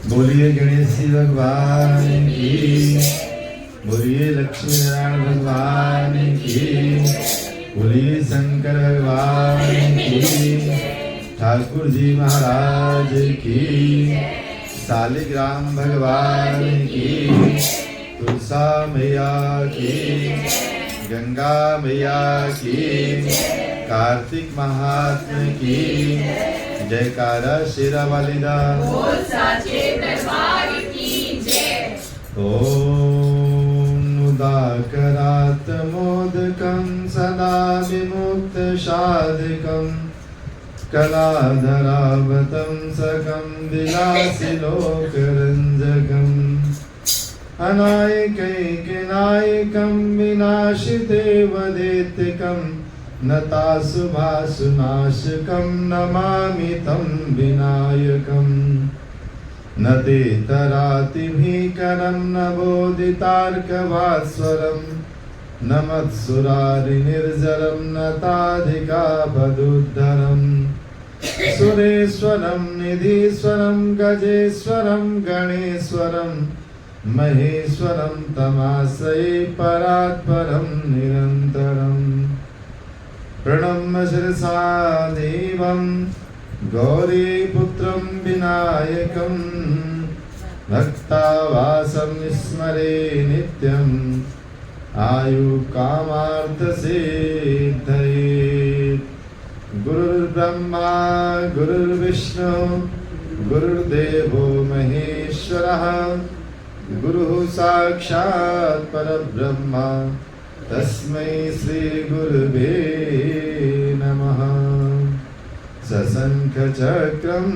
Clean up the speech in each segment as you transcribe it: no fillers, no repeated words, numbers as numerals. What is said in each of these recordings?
बोलिए गणेश जी भगवान की, बोलिए लक्ष्मी नारायण भगवान की, बोलिए शंकर भगवान की, ठाकुर जी महाराज की, शालिग्राम भगवान की, तुलसा मैया की, गंगा मैया की, कार्तिक महात्मा की, जयकारा शेरा वालिदा बोल साचे दरबार की जय। ओम उदाकरात् मोदकं सदा विमुक्त साधकं कलाधरावतं सकं विलासिलोकरञ्जकम् अनायकैकनायकं विनाशिदेवदैत्यकं नताशुभाशुनाशकं नमामि तं विनायकम् न ते तरातिभीकरं न बोधितार्कभास्वरं न मत्सुरारिनिर्जरं न ताधिकापदुद्धरम् सुरेश्वरं निधीश्वरं गजेश्वरं गणेश्वरं महेश्वरं तमाश्रये परात्परं निरन्तरम् प्रणम्य शिरसा देवं गौरीपुत्रं विनायकं भक्तावासं स्मरे नित्यं आयुकामार्थसिद्धये। गुरुर्ब्रह्मा गुरुर्विष्णु गुरुर्देवो महेश्वरः गुरुः साक्षात् परब्रह्म तस्मै श्री गुरुवे नमः। सशंखचक्रं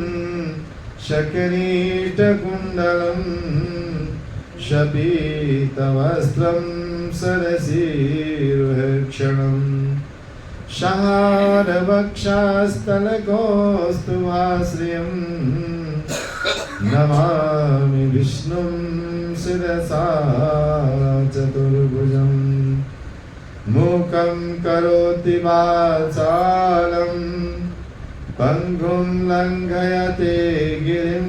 शकिरीटकुण्डलं शपीतवस्त्रं सरसीरुहक्षणं शहारवक्षस्थलकौस्तुभाश्रियं नमामि विष्णुं शिरसा चतुर्भुजं। मूकं करोति वाचालं पंगुं लंघयते गिरिं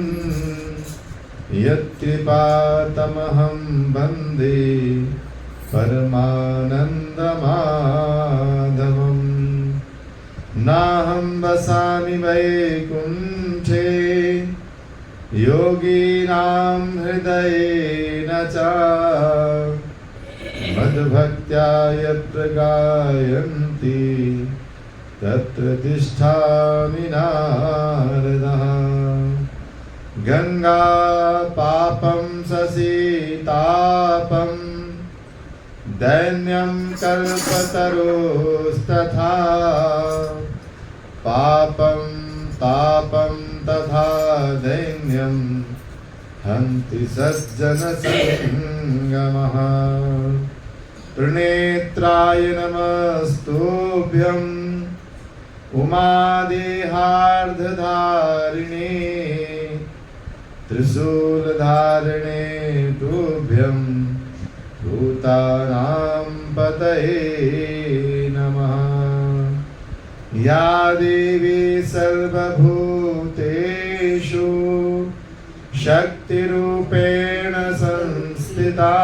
यत्कृपातमहं वन्दे परमानन्दमाधवम्। नाहं वसामि वैकुण्ठे योगिनां हृदयेन च मद्भक्त्या यत्र गायन्ति तत्र तिष्ठामि नारदः। गंगा पापं शशितापं दैन्यं कल्पतरोस्तथा पापं तापं तथा दैन्यं हन्ति सज्जनसंगमः। त्रिनेत्राय नमस्तुभ्यं उमादेहार्धधारिणे त्रिशूलधारिणे तुभ्यं भूतानां पतये नमः। या देवी सर्वभूतेषु शक्तिरूपेण संस्थिता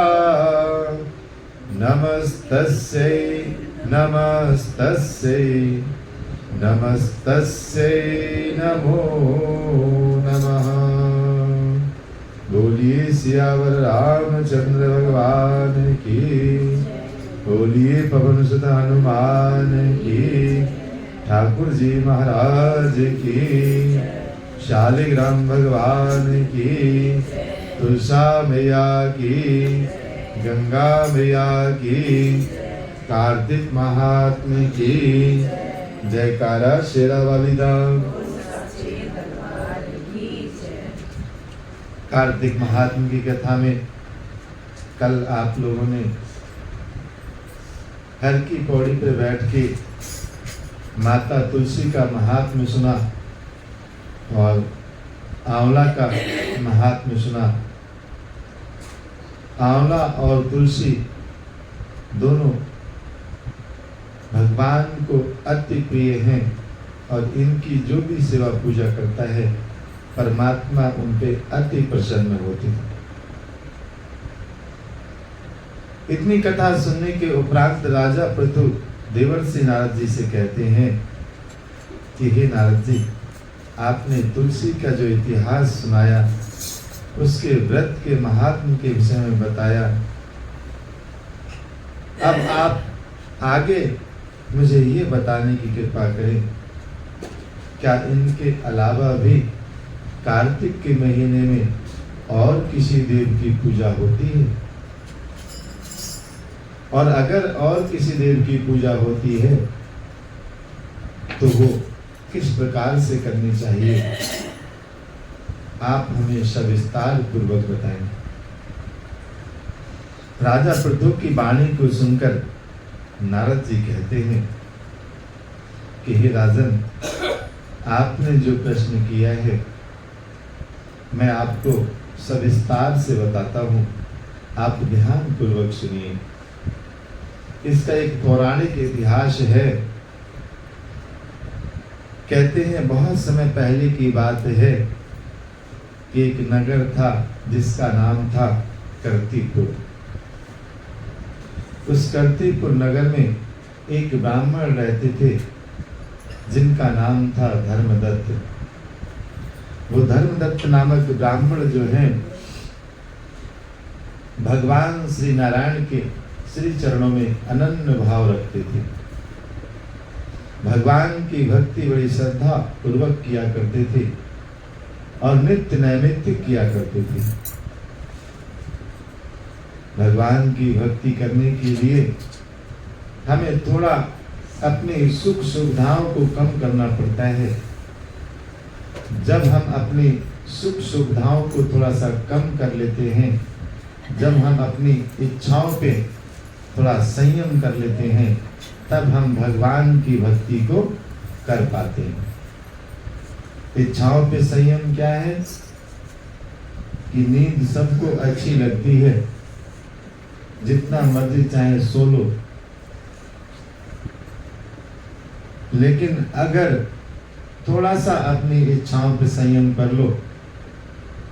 नमस्तस्यै नमस्तस्यै नमस्तस्यै नमो नमः। बोलिए सियावर रामचंद्र भगवान की, बोलिए पवन सुत हनुमान की, ठाकुर जी महाराज की, शालिग्राम भगवान की, तुलसा मैया की, गंगा मैया की, कार्तिक महात्मा की, जयकारा शेरा वालिदा। कार्तिक महात्मा की कथा में कल आप लोगों ने हर की पौड़ी पर बैठ के माता तुलसी का महात्म्य सुना और आंवला का महात्म्य सुना। आंवला और तुलसी दोनों भगवान को अति प्रिय हैं और इनकी जो भी सेवा पूजा करता है परमात्मा उन पे अति प्रसन्न होते हैं। इतनी कथा सुनने के उपरांत राजा पृथु देवर्षि नारद जी से कहते हैं कि हे नारद जी, आपने तुलसी का जो इतिहास सुनाया, उसके व्रत के महात्म के विषय में बताया, अब आप आगे मुझे ये बताने की कृपा करें, क्या इनके अलावा भी कार्तिक के महीने में और किसी देव की पूजा होती है? और अगर और किसी देव की पूजा होती है तो वो किस प्रकार से करनी चाहिए? आप हमें सविस्तार पूर्वक बताएं। राजा पृथु की वाणी को सुनकर नारद जी कहते हैं कि हे राजन, आपने जो प्रश्न किया है मैं आपको सविस्तार से बताता हूँ, आप ध्यान पूर्वक सुनिए। इसका एक पौराणिक इतिहास है। कहते हैं बहुत समय पहले की बात है कि एक नगर था जिसका नाम था कर्तिपुर। उस कर्तिपुर नगर में एक ब्राह्मण रहते थे जिनका नाम था धर्मदत्त। वो धर्मदत्त नामक ब्राह्मण जो हैं, भगवान श्री नारायण के श्री चरणों में अनन्य भाव रखते थे। भगवान की भक्ति बड़ी श्रद्धा पूर्वक किया करते थे और नित्य नैमित्तिक किया करते थे। भगवान की भक्ति करने के लिए हमें थोड़ा अपनी सुख सुविधाओं को कम करना पड़ता है। जब हम अपनी सुख सुविधाओं को थोड़ा सा कम कर लेते हैं, जब हम अपनी इच्छाओं पे थोड़ा संयम कर लेते हैं, तब हम भगवान की भक्ति को कर पाते हैं। इच्छाओं पे संयम क्या है कि नींद सबको अच्छी लगती है, जितना मर्जी चाहे सो लो, लेकिन अगर थोड़ा सा अपनी इच्छाओं पे संयम कर लो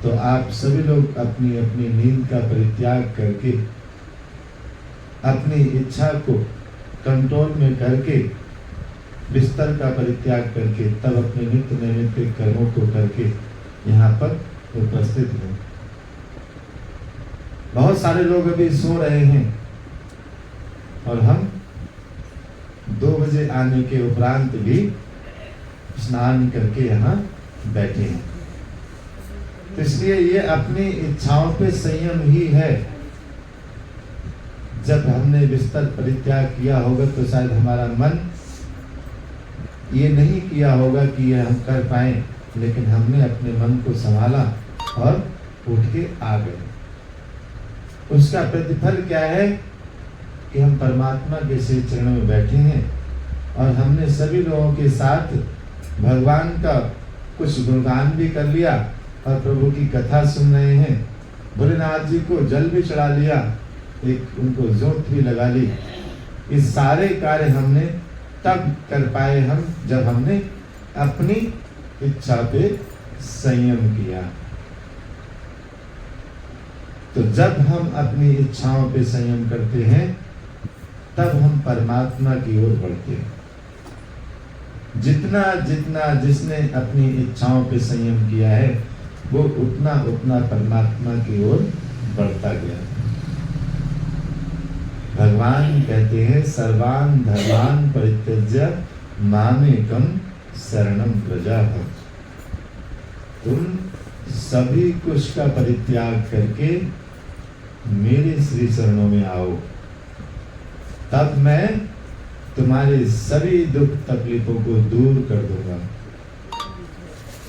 तो आप सभी लोग अपनी अपनी नींद का परित्याग करके, अपनी इच्छा को कंट्रोल में करके, बिस्तर का परित्याग करके, तब अपने नित्य नैमित्तिक कर्मों को करके यहाँ पर उपस्थित हैं। बहुत सारे लोग अभी सो रहे हैं और हम 2 बजे आने के उपरांत भी स्नान करके यहाँ बैठे हैं। तो इसलिए ये अपनी इच्छाओं पे संयम ही है। जब हमने बिस्तर परित्याग किया होगा तो शायद हमारा मन ये नहीं किया होगा कि ये हम कर पाए, लेकिन हमने अपने मन को संभाला और उठ के आ गए। उसका प्रतिफल क्या है कि हम परमात्मा के श्री चरणों में बैठे हैं और हमने सभी लोगों के साथ भगवान का कुछ गुणगान भी कर लिया और प्रभु की कथा सुन रहे हैं। भोलेनाथ जी को जल भी चढ़ा लिया, एक उनको जोत भी लगा ली। इस सारे कार्य हमने तब कर पाए हम जब हमने अपनी इच्छा पे संयम किया। तो जब हम अपनी इच्छाओं पे संयम करते हैं तब हम परमात्मा की ओर बढ़ते हैं। जितना जितना जिसने अपनी इच्छाओं पे संयम किया है वो उतना उतना परमात्मा की ओर बढ़ता गया। भगवान कहते हैं सर्वान धर्मान परित्यज्य मामेकं शरणं व्रज। तुम सभी कुछ का परित्याग करके मेरे श्री चरणों में आओ, तब मैं तुम्हारे सभी दुख तकलीफों को दूर कर दूंगा,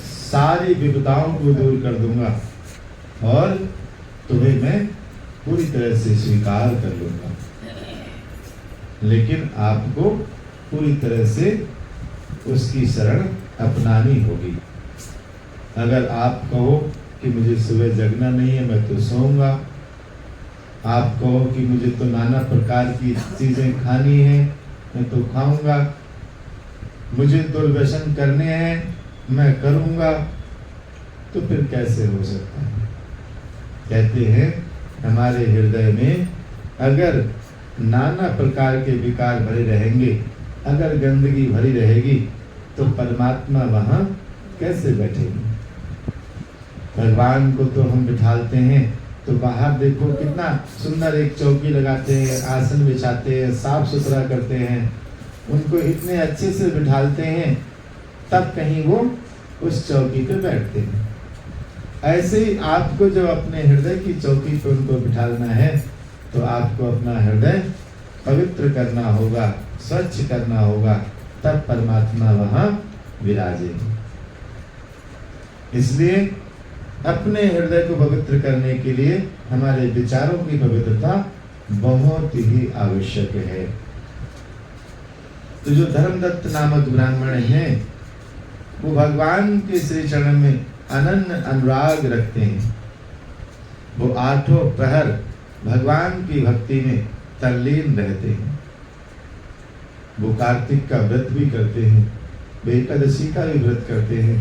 सारी विपदाओं को दूर कर दूंगा और तुम्हें मैं पूरी तरह से स्वीकार कर लूंगा। लेकिन आपको पूरी तरह से उसकी शरण अपनानी होगी। अगर आप कहो कि मुझे सुबह जगना नहीं है, मैं तो सोऊंगा, आप कहो कि मुझे तो नाना प्रकार की चीजें खानी है, मैं तो खाऊंगा, मुझे तो व्यसन करने हैं, मैं करूंगा, तो फिर कैसे हो सकता है? कहते हैं हमारे हृदय में अगर नाना प्रकार के विकार भरे रहेंगे, अगर गंदगी भरी रहेगी, तो परमात्मा वहां कैसे बैठेगी? भगवान को तो हम बिठालते हैं तो बाहर देखो कितना सुंदर एक चौकी लगाते हैं, आसन बिछाते हैं, साफ सुथरा करते हैं, उनको इतने अच्छे से बिठालते हैं, तब कहीं वो उस चौकी पे बैठते हैं। ऐसे ही आपको जब अपने हृदय की चौकी पे उनको बिठालना है तो आपको अपना हृदय पवित्र करना होगा, स्वच्छ करना होगा, तब परमात्मा वहां विराजेंगे। इसलिए अपने हृदय को पवित्र करने के लिए हमारे विचारों की पवित्रता बहुत ही आवश्यक है। तो जो धर्मदत्त नामक ब्राह्मण हैं वो भगवान के श्री चरण में अनन्य अनुराग रखते हैं। वो आठों प्रहर भगवान की भक्ति में तल्लीन रहते हैं। वो कार्तिक का व्रत भी करते हैं, वे एकादशी का भी व्रत करते हैं,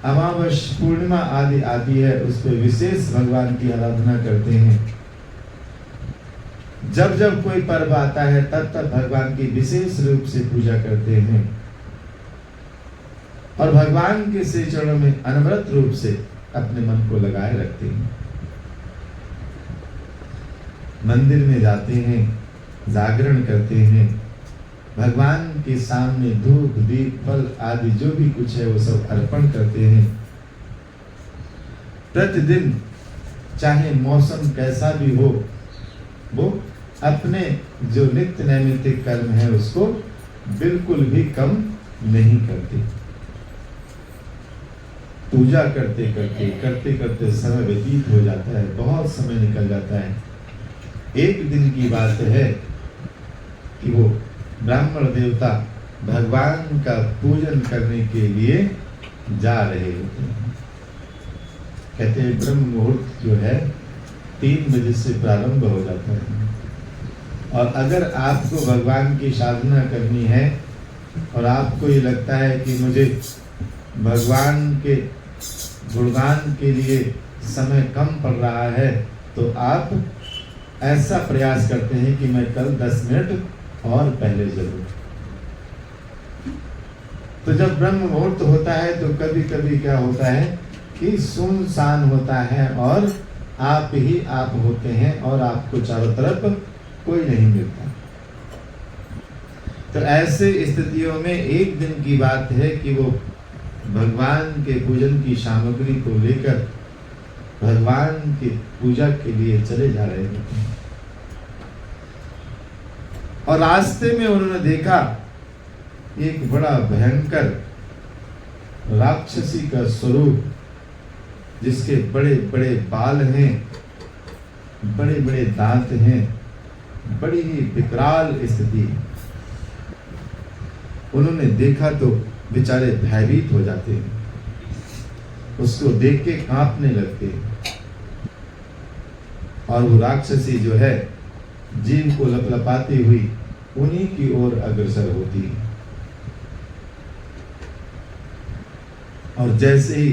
अमावस पूर्णिमा आदि आदि है उस पर विशेष भगवान की आराधना करते हैं। जब जब कोई पर्व आता है तब तब भगवान की विशेष रूप से पूजा करते हैं और भगवान के श्री चरणों में अनवरत रूप से अपने मन को लगाए रखते हैं। मंदिर में जाते हैं, जागरण करते हैं, भगवान के सामने धूप दीप फल आदि जो भी कुछ है वो सब अर्पण करते हैं। प्रतिदिन चाहे मौसम कैसा भी हो, वो अपने जो नित्य नैमित्तिक कर्म है उसको बिल्कुल भी कम नहीं करते। पूजा करते करते समय व्यतीत हो जाता है, बहुत समय निकल जाता है। एक दिन की बात है कि वो ब्राह्मण देवता भगवान का पूजन करने के लिए जा रहे होते हैं। कहते हैं ब्रह्म मुहूर्त जो है 3 बजे से प्रारंभ हो जाता है और अगर आपको भगवान की साधना करनी है और आपको ये लगता है कि मुझे भगवान के गुणगान के लिए समय कम पड़ रहा है, तो आप ऐसा प्रयास करते हैं कि मैं कल 10 मिनट और पहले चलूं। तो जब ब्रह्म मुहूर्त होता है तो कभी कभी क्या होता है कि सुनसान होता है और आप ही आप होते हैं और आपको चारों तरफ कोई नहीं मिलता। तो ऐसे स्थितियों में एक दिन की बात है कि वो भगवान के पूजन की सामग्री को लेकर भगवान की पूजा के लिए चले जा रहे थे और रास्ते में उन्होंने देखा एक बड़ा भयंकर राक्षसी का स्वरूप, जिसके बड़े बड़े बाल हैं, बड़े बड़े दांत हैं, बड़ी ही विकराल स्थिति। उन्होंने देखा तो बेचारे भयभीत हो जाते हैं, उसको देख के कांपने लगते हैं और वो राक्षसी जो है जीव को लपलपाती हुई उन्हीं की ओर अग्रसर होती है और जैसे ही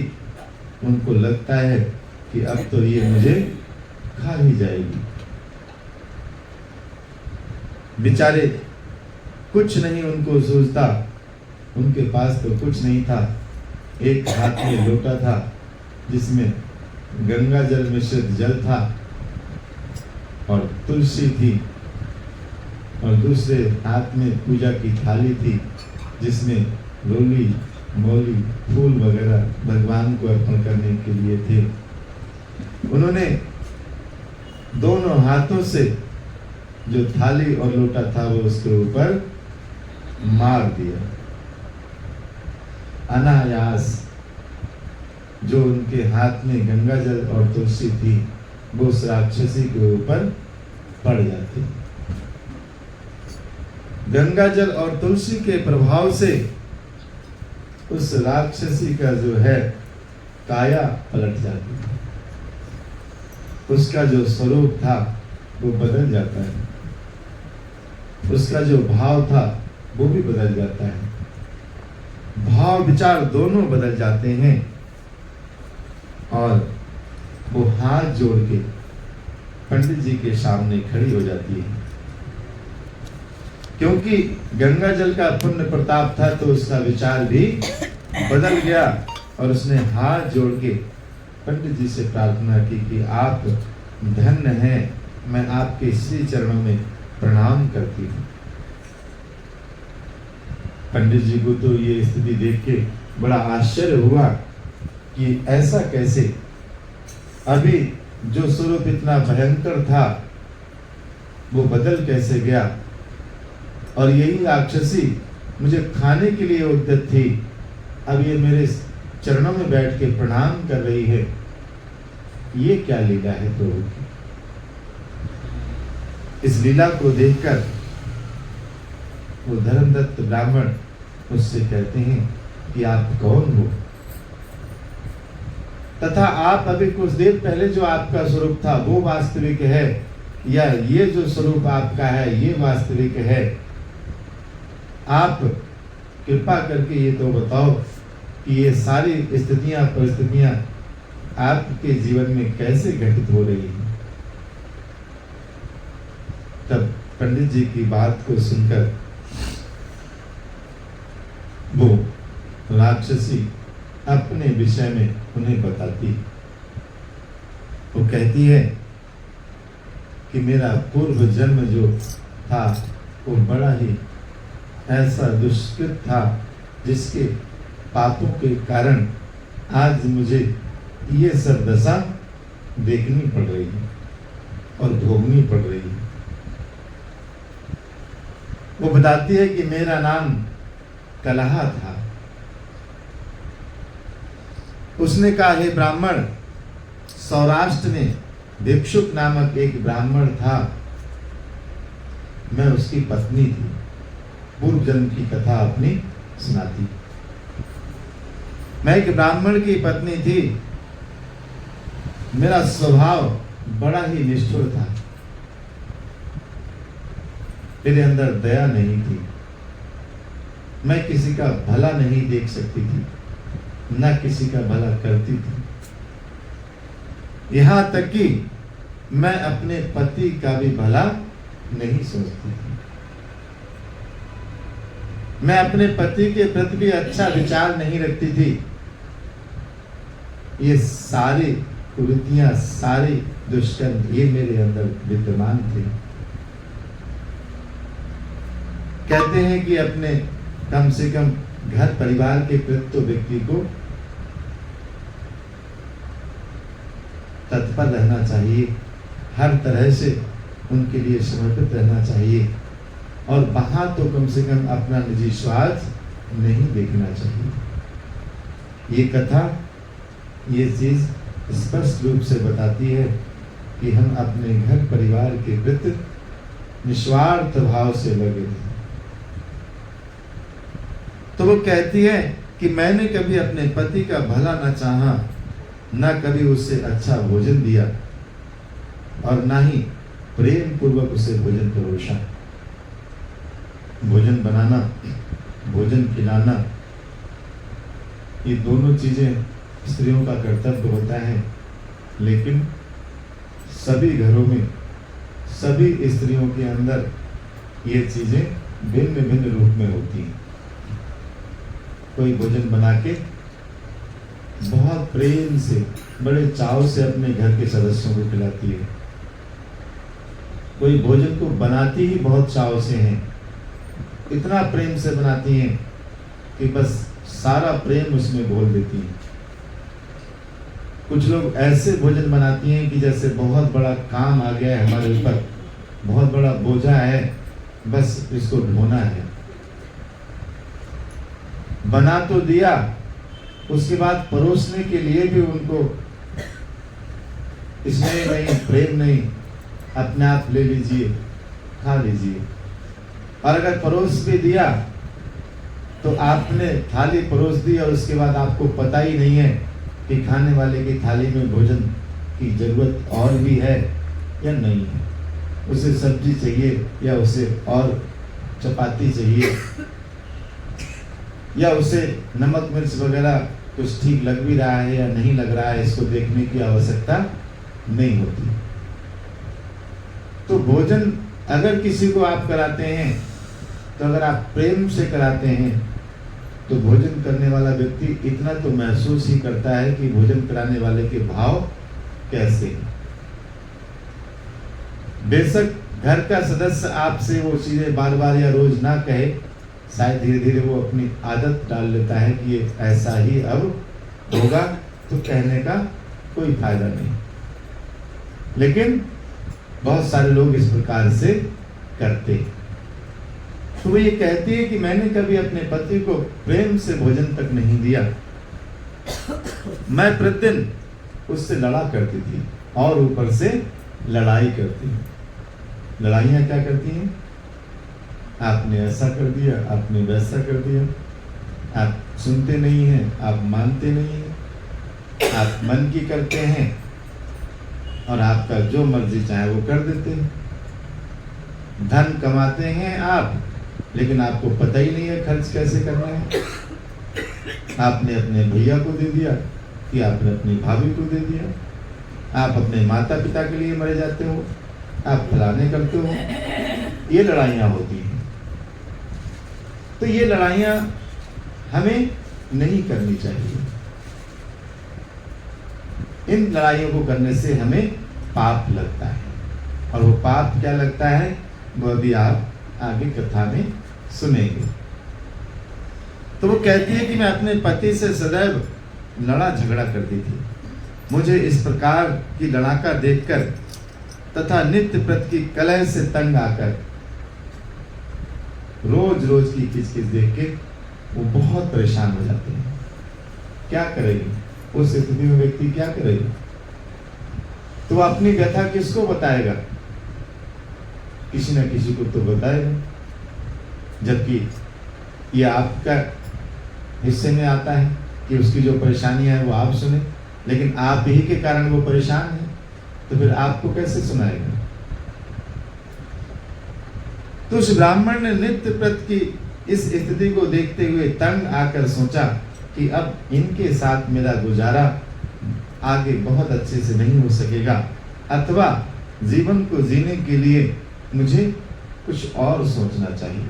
उनको लगता है कि अब तो ये मुझे खा ही जाएगी, बेचारे कुछ नहीं उनको सूझता। उनके पास तो कुछ नहीं था, एक हाथ में लोटा था जिसमें गंगा जल मिश्रित जल था और तुलसी थी और दूसरे हाथ में पूजा की थाली थी जिसमें रोली मौली फूल वगैरह भगवान को अर्पण करने के लिए थे। उन्होंने दोनों हाथों से जो थाली और लोटा था वो उसके ऊपर मार दिया। अनायास जो उनके हाथ में गंगा जल और तुलसी थी वो उस राक्षसी के ऊपर पड़ जाती। गंगा जल और तुलसी के प्रभाव से उस राक्षसी का जो है काया पलट जाती है, उसका जो स्वरूप था वो बदल जाता है, उसका जो भाव था वो भी बदल जाता है, भाव विचार दोनों बदल जाते हैं और वो हाथ जोड़ के पंडित जी के सामने खड़ी हो जाती है। क्योंकि गंगा जल का पुण्य प्रताप था तो उसका विचार भी बदल गया और उसने हाथ जोड़ के पंडित जी से प्रार्थना की कि आप धन्य हैं, मैं आपके श्री चरणों में प्रणाम करती हूँ। पंडित जी को तो ये स्थिति देख के बड़ा आश्चर्य हुआ कि ऐसा कैसे, अभी जो स्वरूप इतना भयंकर था वो बदल कैसे गया, और यही राक्षसी मुझे खाने के लिए उद्यत थी, अब ये मेरे चरणों में बैठ के प्रणाम कर रही है, ये क्या लीला है प्रभु की। इस लीला को देखकर वो धर्मदत्त ब्राह्मण उससे कहते हैं कि आप कौन हो, तथा आप अभी कुछ देर पहले जो आपका स्वरूप था वो वास्तविक है, या ये जो स्वरूप आपका है ये वास्तविक है। आप कृपा करके ये तो बताओ कि ये सारी स्थितियां परिस्थितियां आपके जीवन में कैसे घटित हो रही हैं। तब पंडित जी की बात को सुनकर वो राक्षसी अपने विषय में उन्हें बताती, वो कहती है कि मेरा पूर्व जन्म जो था वो बड़ा ही ऐसा दुष्कृत था जिसके पापों के कारण आज मुझे ये सब दशा देखनी पड़ रही है और भोगनी पड़ रही है। वो बताती है कि मेरा नाम कलहा था। उसने कहा, हे ब्राह्मण, सौराष्ट्र में भिक्षुक नामक एक ब्राह्मण था, मैं उसकी पत्नी थी। पूर्व जन्म की कथा अपनी सुनाती। मैं एक ब्राह्मण की पत्नी थी, मेरा स्वभाव बड़ा ही निष्ठुर था, मेरे अंदर दया नहीं थी, मैं किसी का भला नहीं देख सकती थी, न किसी का भला करती थी। यहां तक कि मैं अपने पति का भी भला नहीं सोचती थी। मैं अपने पति के प्रति भी अच्छा विचार नहीं रखती थी। ये सारी कुरीतियां, सारी दुष्कर्म ये मेरे अंदर विद्यमान थे। कहते हैं कि अपने कम से कम घर परिवार के प्रति तो व्यक्ति को तत्पर रहना चाहिए, हर तरह से उनके लिए समर्पित रहना चाहिए, और वहां तो कम से कम अपना निजी स्वार्थ नहीं देखना चाहिए। ये कथा, ये चीज स्पष्ट रूप से बताती है कि हम अपने घर परिवार के प्रति निस्वार्थ भाव से लगे थे। तो वो कहती है कि मैंने कभी अपने पति का भला न चाहा, न कभी उससे अच्छा भोजन दिया, और ना ही प्रेम पूर्वक उसे भोजन परोसा। भोजन बनाना, भोजन खिलाना, ये दोनों चीजें स्त्रियों का कर्तव्य होता है, लेकिन सभी घरों में, सभी स्त्रियों के अंदर ये चीजें भिन्न भिन्न रूप में होती हैं। कोई भोजन बना के बहुत प्रेम से, बड़े चाव से अपने घर के सदस्यों को खिलाती है। कोई भोजन को बनाती ही बहुत चाव से है, इतना प्रेम से बनाती हैं कि बस सारा प्रेम उसमें घोल देती हैं। कुछ लोग ऐसे भोजन बनाती हैं कि जैसे बहुत बड़ा काम आ गया है हमारे ऊपर, बहुत बड़ा बोझा है, बस इसको ढोना है। बना तो दिया, उसके बाद परोसने के लिए भी उनको स्नेह नहीं, प्रेम नहीं, अपने आप ले लीजिए, खा लीजिए। और अगर परोस भी दिया तो आपने थाली परोस दी और उसके बाद आपको पता ही नहीं है कि खाने वाले की थाली में भोजन की जरूरत और भी है या नहीं है। उसे सब्जी चाहिए, या उसे और चपाती चाहिए, या उसे नमक मिर्च वगैरह कुछ ठीक लग भी रहा है या नहीं लग रहा है, इसको देखने की आवश्यकता नहीं होती। तो भोजन अगर किसी को आप कराते हैं, तो अगर आप प्रेम से कराते हैं, तो भोजन करने वाला व्यक्ति इतना तो महसूस ही करता है कि भोजन कराने वाले के भाव कैसे हैं। बेशक घर का सदस्य आपसे वो चीजें बार बार या रोज ना कहे, शायद धीरे धीरे वो अपनी आदत डाल लेता है कि ये ऐसा ही अब होगा, तो कहने का कोई फायदा नहीं। लेकिन बहुत सारे लोग इस प्रकार से करते हैं। तो वो ये कहती है कि मैंने कभी अपने पति को प्रेम से भोजन तक नहीं दिया, मैं प्रतिदिन उससे लड़ा करती थी और ऊपर से लड़ाई करती हूँ। लड़ाइयाँ क्या करती हैं? आपने ऐसा कर दिया, आपने वैसा कर दिया, आप सुनते नहीं हैं, आप मानते नहीं हैं, आप मन की करते हैं और आपका जो मर्जी चाहे वो कर देते हैं। धन कमाते हैं आप, लेकिन आपको पता ही नहीं है खर्च कैसे करना है। आपने अपने भैया को दे दिया कि आपने अपनी भाभी को दे दिया, आप अपने माता पिता के लिए मरे जाते हो, आप फलाने करते हो। ये लड़ाइयाँ होती हैं। तो ये लड़ाइयाँ हमें नहीं करनी चाहिए। इन लड़ाइयों को करने से हमें पाप लगता है, और वो पाप क्या लगता है वो अभी आप आगे कथा में सुनेंगे। तो वो कहती है कि मैं अपने पति से सदैव लड़ा झगड़ा करती थी। मुझे इस प्रकार की लड़ाका देखकर तथा नित्य प्रति की कलह से तंग आकर रोज रोज की किचकिच देख के वो बहुत परेशान हो जाते हैं। क्या करेगी उस स्थिति में व्यक्ति, क्या करेगी? तो अपनी व्यथा किसको बताएगा? किसी न किसी को तो बताएगा। जबकि ये आपका हिस्से में आता है कि उसकी जो परेशानियां हैं वो आप सुने, लेकिन आप ही के कारण वो परेशान है, तो फिर आपको कैसे सुनाएगा? तो उस ब्राह्मण ने नित्य प्रति की इस स्थिति को देखते हुए तंग आकर सोचा कि अब इनके साथ मेरा गुजारा आगे बहुत अच्छे से नहीं हो सकेगा, अथवा जीवन को जीने के लिए मुझे कुछ और सोचना चाहिए।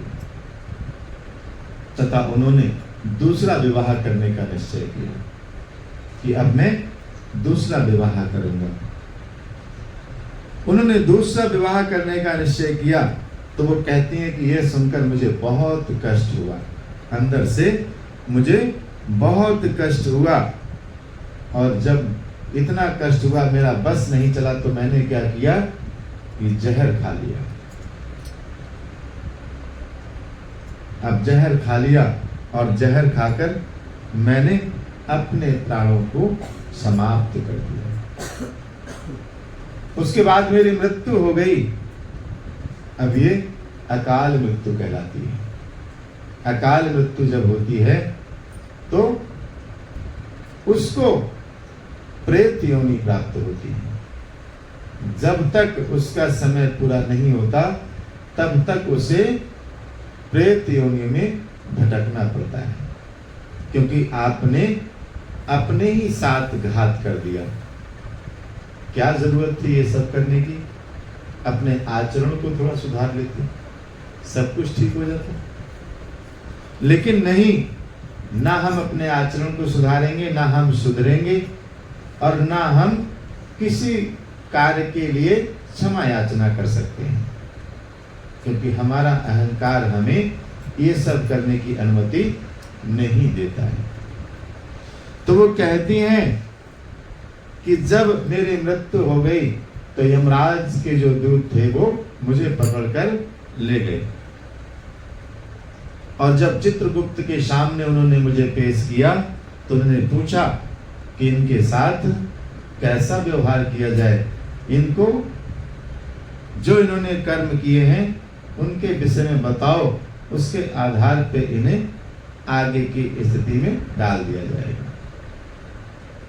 तथा उन्होंने दूसरा विवाह करने का निश्चय किया कि अब मैं दूसरा विवाह करूंगा। उन्होंने दूसरा विवाह करने का निश्चय किया तो वो कहती हैं कि यह सुनकर मुझे बहुत कष्ट हुआ, अंदर से मुझे बहुत कष्ट हुआ, और जब इतना कष्ट हुआ मेरा बस नहीं चला तो मैंने क्या किया कि जहर खा लिया। अब जहर खा लिया और जहर खाकर मैंने अपने प्राणों को समाप्त कर दिया। उसके बाद मेरी मृत्यु हो गई। अब ये अकाल मृत्यु कहलाती है। अकाल मृत्यु जब होती है तो उसको प्रेत योनि प्राप्त होती है। जब तक उसका समय पूरा नहीं होता तब तक उसे प्रेत योनि में भटकना पड़ता है, क्योंकि आपने अपने ही साथ घात कर दिया। क्या जरूरत थी ये सब करने की? अपने आचरण को थोड़ा सुधार लेते, सब कुछ ठीक हो जाता। लेकिन नहीं, ना हम अपने आचरण को सुधारेंगे, ना हम सुधरेंगे, और ना हम किसी कार्य के लिए क्षमा याचना कर सकते हैं, क्योंकि हमारा अहंकार हमें ये सब करने की अनुमति नहीं देता है। तो वो कहती हैं कि जब मेरी मृत्यु हो गई तो यमराज के जो दूत थे वो मुझे पकड़कर ले गए, और जब चित्रगुप्त के सामने उन्होंने मुझे पेश किया तो उन्होंने पूछा कि इनके साथ कैसा व्यवहार किया जाए, इनको जो इन्होंने कर्म किए हैं उनके विषय में बताओ, उसके आधार पे इन्हें आगे की स्थिति में डाल दिया जाएगा।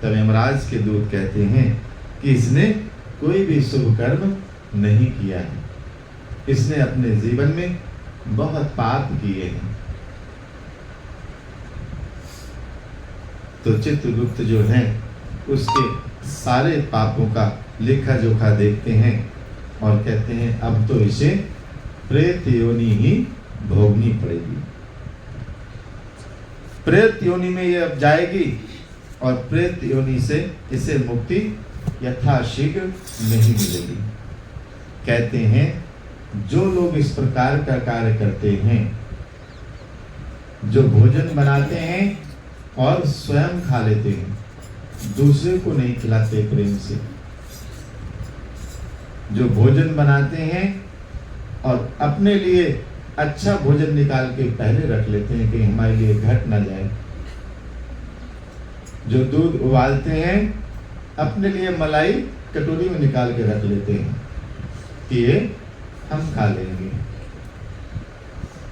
तब यमराज के दूत कहते हैं कि इसने कोई भी शुभ कर्म नहीं किया है, इसने अपने जीवन में बहुत पाप किए हैं। तो चित्रगुप्त जो है उसके सारे पापों का लेखा जोखा देखते हैं और कहते हैं अब तो इसे प्रेत योनि ही भोगनी पड़ेगी। प्रेत योनि में ये अब जाएगी और प्रेत योनि से इसे मुक्ति यथाशीघ्र नहीं मिलेगी। कहते हैं जो लोग इस प्रकार का कार्य करते हैं, जो भोजन बनाते हैं और स्वयं खा लेते हैं, दूसरे को नहीं खिलाते प्रेम से, जो भोजन बनाते हैं और अपने लिए अच्छा भोजन निकाल के पहले रख लेते हैं कि हमारे लिए घट ना जाए, जो दूध उबालते हैं अपने लिए मलाई कटोरी में निकाल के रख लेते हैं कि ये हम खा लेंगे।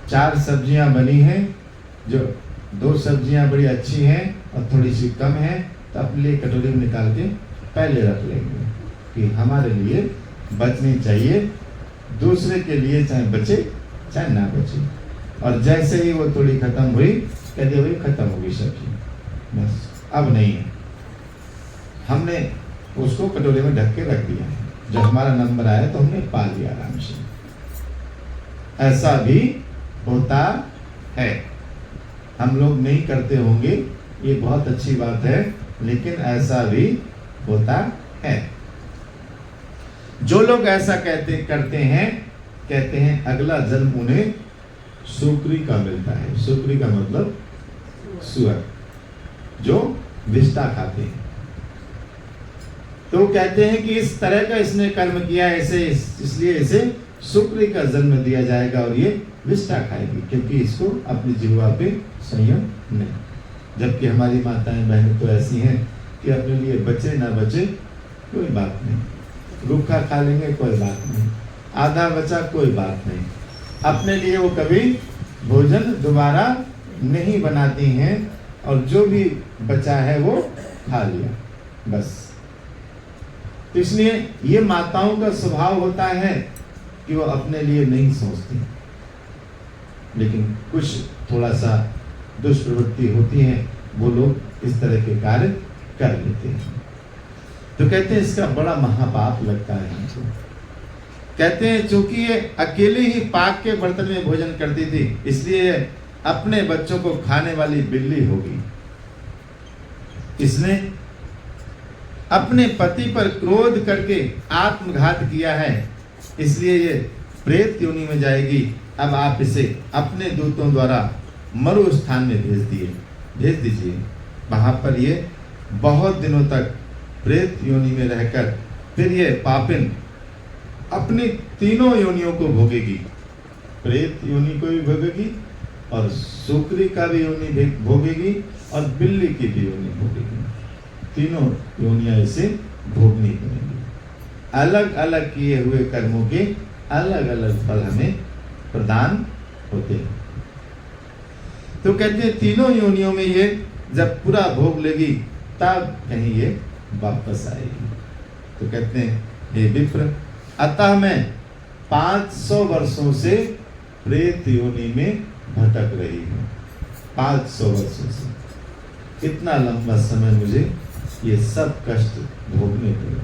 4 सब्जियां बनी हैं, जो 2 सब्जियां बड़ी अच्छी हैं और थोड़ी सी कम हैं, तो अपने लिए कटोरी में निकाल के पहले रख लेंगे कि हमारे लिए बचनी चाहिए, दूसरे के लिए चाहे बचे चाहे ना बचे। और जैसे ही वो थोड़ी खत्म हुई, कह दिया भाई खत्म हो गई सब्जी, बस अब नहीं है। हमने उसको कटोरे में ढक के रख दिया है, जब हमारा नंबर आया तो हमने पा लिया आराम से। ऐसा भी होता है, हम लोग नहीं करते होंगे, ये बहुत अच्छी बात है, लेकिन ऐसा भी होता है। जो लोग ऐसा करते हैं, कहते हैं अगला जन्म उन्हें सुकरी का मिलता है। सुकरी का मतलब सुअर, जो विष्ठा खाते हैं। तो कहते हैं कि इस तरह का इसने कर्म किया ऐसे, इसलिए इसे सुकरी का जन्म दिया जाएगा और ये विष्ठा खाएगी, क्योंकि इसको अपनी जिह्वा पे संयम नहीं। जबकि हमारी माताएं बहनें तो ऐसी हैं कि अपने लिए बचे ना बचे कोई बात नहीं, रूखा खा लेंगे कोई बात नहीं, आधा बचा कोई बात नहीं, अपने लिए वो कभी भोजन दोबारा नहीं बनाती हैं और जो भी बचा है वो खा लिया बस। तो इसलिए ये माताओं का स्वभाव होता है कि वो अपने लिए नहीं सोचती, लेकिन कुछ थोड़ा सा दुष्प्रवृत्ति होती है, वो लोग इस तरह के कार्य कर लेते हैं। तो कहते हैं इसका बड़ा महापाप लगता है हमको। कहते हैं चूंकि ये अकेले ही पाक के बर्तन में भोजन करती थी, इसलिए अपने बच्चों को खाने वाली बिल्ली होगी। इसने अपने पति पर क्रोध करके आत्मघात किया है, इसलिए ये प्रेत योनि में जाएगी। अब आप इसे अपने दूतों द्वारा मरु स्थान में भेज दीजिए। वहां पर ये बहुत दिनों तक प्रेत योनि में रहकर फिर ये पापिन अपनी तीनों योनियों को भोगेगी। प्रेत योनि को भी भोगेगी और सुकरी का भी योनि भोगेगी और बिल्ली की भी योनि भोगेगी। तीनों योनियां इसे भोगनी पड़ेगी। अलग अलग किए हुए कर्मों के अलग अलग फल हमें प्रदान होते हैं। तो कहते हैं तीनों योनियों में ये जब पूरा भोग लेगी तब कहीं ये वापस आएगी। तो कहते हैं हे विप्र, अतः मैं 500 वर्षों से प्रेत योनि में भटक रही हूँ। 500 वर्षों से, इतना लंबा समय मुझे ये सब कष्ट भोगने पड़े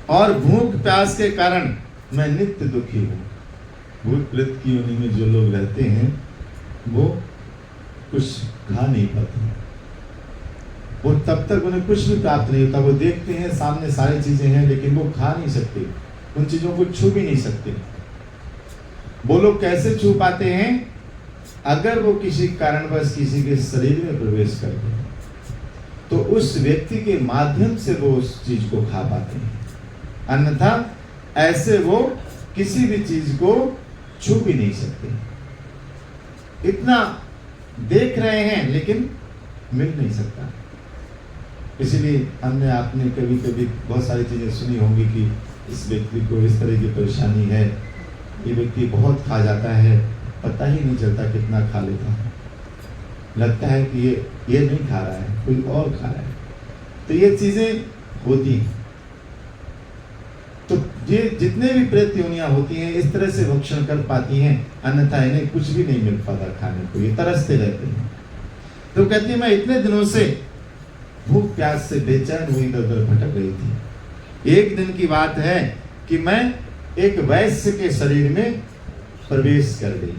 और भूख प्यास के कारण मैं नित्य दुखी हूँ। भूत प्रेत की योनि में जो लोग रहते हैं वो कुछ खा नहीं पाते, वो तब तक उन्हें कुछ भी प्राप्त नहीं होता। वो देखते हैं सामने सारी चीजें हैं, लेकिन वो खा नहीं सकते, उन चीजों को छू भी नहीं सकते। वो लोग कैसे छू पाते हैं? अगर वो किसी कारणवश किसी के शरीर में प्रवेश करते हैं तो उस व्यक्ति के माध्यम से वो उस चीज को खा पाते हैं, अन्यथा ऐसे वो किसी भी चीज को छू भी नहीं सकते। इतना देख रहे हैं लेकिन मिल नहीं सकता। इसीलिए हमने आपने कभी कभी बहुत सारी चीजें सुनी होंगी कि इस व्यक्ति को इस तरह की परेशानी है, ये व्यक्ति बहुत खा जाता है, पता ही नहीं चलता कितना खा लेता है, लगता है कि ये नहीं खा रहा है, कोई और खा रहा है। तो ये चीजें होती हैं। तो ये जितने भी प्रेत योनियां होती हैं इस तरह से भक्षण कर पाती हैं, अन्यथा इन्हें कुछ भी नहीं मिल पाता खाने को, ये तरसते रहते हैं। तो कहती है मैं इतने दिनों से भूख प्यास से बेचैन हुई इधर उधर भटक रही थी। एक दिन की बात है कि मैं एक वैश्य के शरीर में प्रवेश कर गई,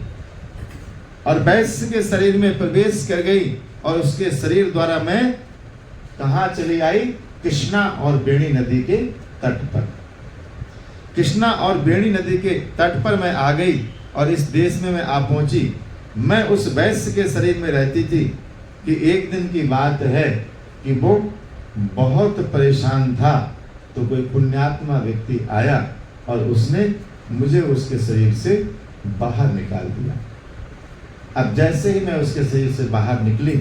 और वैश्य के शरीर में प्रवेश कर गई, और उसके शरीर द्वारा मैं कहाँ चली आई? कृष्णा और बेणी नदी के तट पर। कृष्णा और बेणी नदी के तट पर मैं आ गई, और इस देश में मैं आ पहुंची। मैं उस वैश्य के शरीर में रहती थी कि एक दिन की बात है कि वो बहुत परेशान था, तो कोई पुण्यात्मा व्यक्ति आया और उसने मुझे उसके शरीर से बाहर निकाल दिया। अब जैसे ही मैं उसके शरीर से बाहर निकली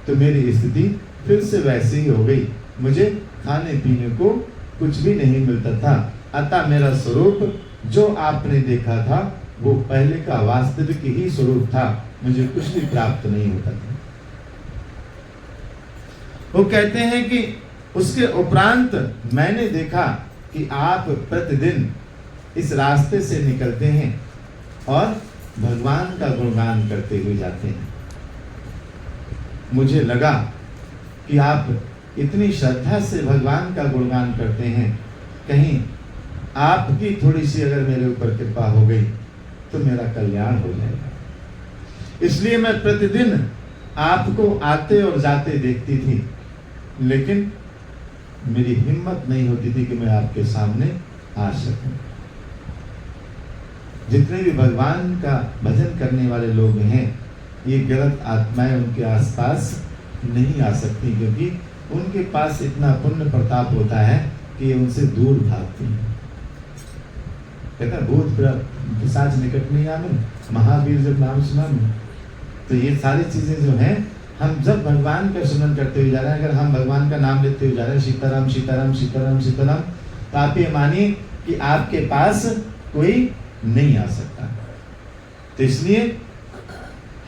तो मेरी स्थिति फिर से वैसी ही हो गई। मुझे खाने पीने को कुछ भी नहीं मिलता था, अतः मेरा स्वरूप जो आपने देखा था वो पहले का वास्तविक ही स्वरूप था, मुझे कुछ भी प्राप्त नहीं होता था। वो कहते हैं कि उसके उपरांत मैंने देखा कि आप प्रतिदिन इस रास्ते से निकलते हैं और भगवान का गुणगान करते हुए जाते हैं। मुझे लगा कि आप इतनी श्रद्धा से भगवान का गुणगान करते हैं, कहीं आपकी थोड़ी सी अगर मेरे ऊपर कृपा हो गई तो मेरा कल्याण हो जाएगा। इसलिए मैं प्रतिदिन आपको आते और जाते देखती थी, लेकिन मेरी हिम्मत नहीं होती थी कि मैं आपके सामने आ सकूं। जितने भी भगवान का भजन करने वाले लोग हैं, ये गलत आत्माएं उनके आसपास नहीं आ सकती, क्योंकि उनके पास इतना पुण्य प्रताप होता है कि ये उनसे दूर भागती हैं। कहता भूत पिशाच निकट नहीं आवे, महावीर जब नाम सुना में। तो ये सारी चीजें जो हैं, हम जब भगवान का स्मरण करते हुए जा रहे हैं, अगर हम भगवान का नाम लेते हुए जा रहे हैं, सीताराम सीताराम सीताराम सीताराम, तो आप ये मानिए कि आपके पास कोई नहीं आ सकता। तो इसलिए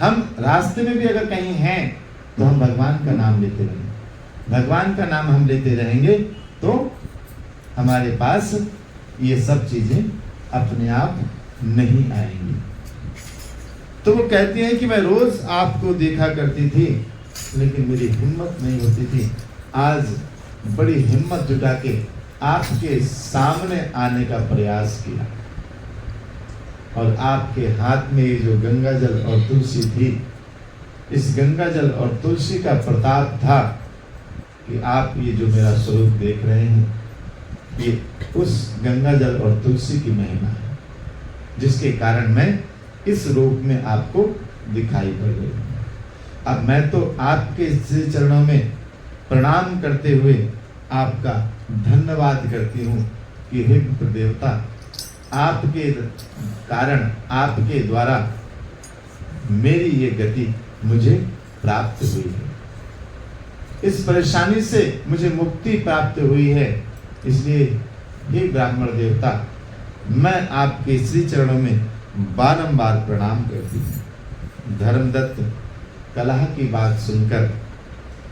हम रास्ते में भी अगर कहीं हैं तो हम भगवान का नाम लेते रहेंगे। भगवान का नाम हम लेते रहेंगे तो हमारे पास ये सब चीजें अपने आप नहीं आएंगी। तो वो कहती हैं कि मैं रोज आपको देखा करती थी, लेकिन मेरी हिम्मत नहीं होती थी। आज बड़ी हिम्मत जुटा के आपके सामने आने का प्रयास किया, और आपके हाथ में ये जो गंगा जल और तुलसी थी, इस गंगा जल और तुलसी का प्रताप था कि आप ये जो मेरा स्वरूप देख रहे हैं, ये उस गंगा जल और तुलसी की महिमा है, जिसके कारण मैं इस रूप में आपको दिखाई पड़ रही हूँ। अब मैं तो आपके श्री चरणों में प्रणाम करते हुए आपका धन्यवाद करती हूँ कि हे देवता, आपके कारण, आपके द्वारा मेरी ये गति मुझे प्राप्त हुई है। इस परेशानी से मुझे मुक्ति प्राप्त हुई है। इसलिए हे ब्राह्मण देवता, मैं आपके श्री चरणों में बारंबार प्रणाम करती हूँ। धर्मदत्त कलह की बात सुनकर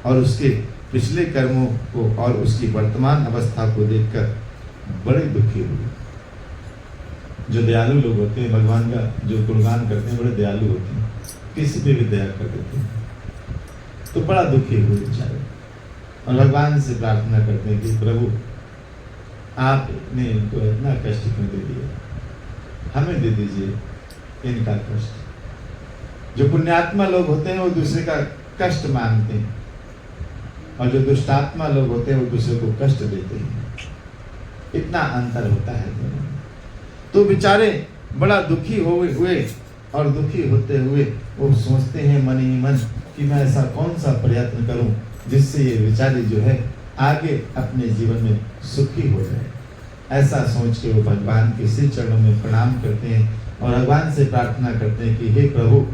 और उसके पिछले कर्मों को और उसकी वर्तमान अवस्था को देखकर बड़े दुखी हुए। जो दयालु लोग होते हैं, भगवान का जो गुणगान करते हैं, बड़े दयालु होते हैं, किसी पे भी दया कर देते हैं। तो बड़ा दुखी हुए बेचारे, और भगवान से प्रार्थना करते हैं कि प्रभु, आपने इनको इतना कष्ट क्यों दे दिया, हमें दे दीजिए इनका कष्ट। जो पुण्यात्मा लोग होते हैं वो दूसरे का कष्ट मानते हैं, और जो दुष्टात्मा लोग होते हैं वो दूसरे को कष्ट देते हैं। इतना अंतर होता है दोनों में। तो बेचारे बड़ा दुखी हुए, और दुखी होते हुए वो सोचते हैं मन ही मन कि मैं ऐसा कौन सा प्रयत्न करूं जिससे ये बेचारे जो है आगे अपने जीवन में सुखी हो जाए। ऐसा सोच के वो भगवान के श्री चरणों में प्रणाम करते हैं और भगवान से प्रार्थना करते हैं कि हे प्रभु,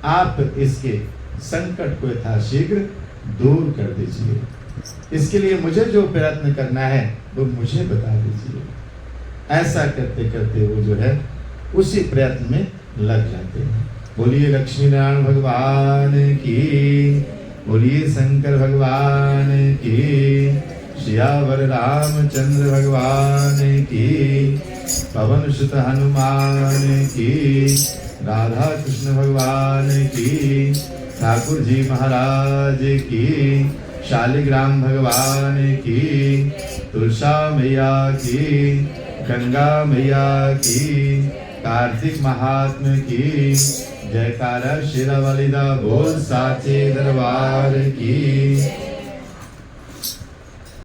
आप इसके संकट को यथाशीघ्र दूर कर दीजिए। इसके लिए मुझे जो प्रयत्न करना है वो मुझे बता दीजिए। ऐसा करते करते वो जो है उसी प्रयत्न में लग जाते हैं। बोलिए लक्ष्मी नारायण भगवान की, बोलिए शंकर भगवान की, सियावर रामचंद्र भगवान की, पवन सुत हनुमान की, राधा कृष्ण भगवान की, ठाकुर जी महाराज की, शालिग्राम भगवान की, तुलसा मैया की, गंगा मैया की, कार्तिक महात्मा की, जयकारा शेरा वालिदा बोल साचे दरबार की।